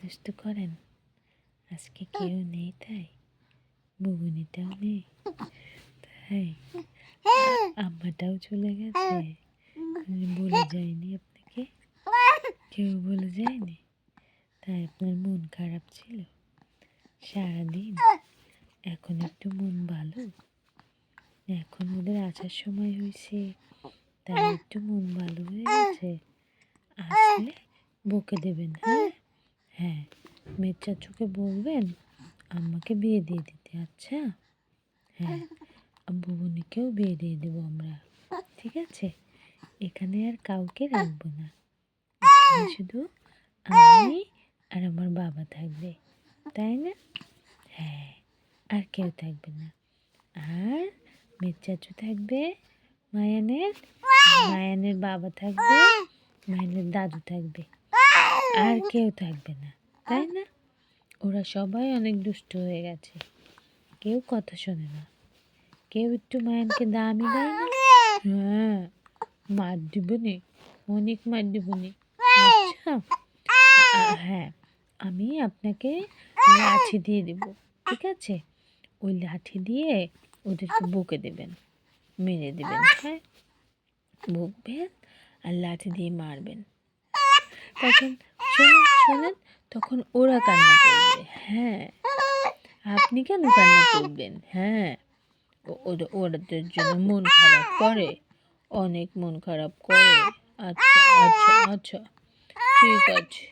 দুষ্টু করেন? আজকে কেউ নেই তাই? বুবুনিটাও নেই তাই? আম্মাটাও চলে গেছে, বলে যায়নি আপনাকে? কেউ বলে যায়নি? তাই আপনার মন খারাপ ছিল সারাদিন? এখন একটু মন ভালো? এখন ওদের আসার সময় হয়েছে, তাই একটু মন ভালো হয়ে গেছে? আসলে বকে দেবেন, হ্যাঁ হ্যাঁ, মেয়ের চাচুকে বলবেন আম্মাকে বিয়ে দিয়ে দিতে। আচ্ছা হ্যাঁ, বুবুনিকেও বিয়ে দিয়ে দেবো আমরা, ঠিক আছে? এখানে আর কাউকে রাখবো না, এখানে শুধু আমি আর আমার বাবা থাকবে, তাই না? হ্যাঁ, আর কেউ থাকবে না। আর মেয়ের চাচু থাকবে, মায়ানের বাবা থাকবে, মায়ানের দাদু থাকবে, আর কেউ থাকবে না, তাই না? ওরা সবাই অনেক দুষ্ট হয়ে গেছে, কেউ কথা শোনে না, কেউ একটু মায়ানকে দামই দেয় না। হ্যাঁ, মার দিব নে, অনেক মার দিব নে। আচ্ছা হ্যাঁ, আমি আপনাকে লাঠি দিয়ে দেব, ঠিক আছে? ওই লাঠি দিয়ে ওদেরকে বকে দেবেন, মেরে দেবেন। হ্যাঁ, বকবেন আর লাঠি দিয়ে মারবেন। তখন শোনেন, তখন ওরা কান্না করবে। হ্যাঁ, আপনি কেন কান্না করবেন? হ্যাঁ, ওদের জন্য মন খারাপ করে, অনেক মন খারাপ করে। আচ্ছা আচ্ছা আচ্ছা, ঠিক আছে।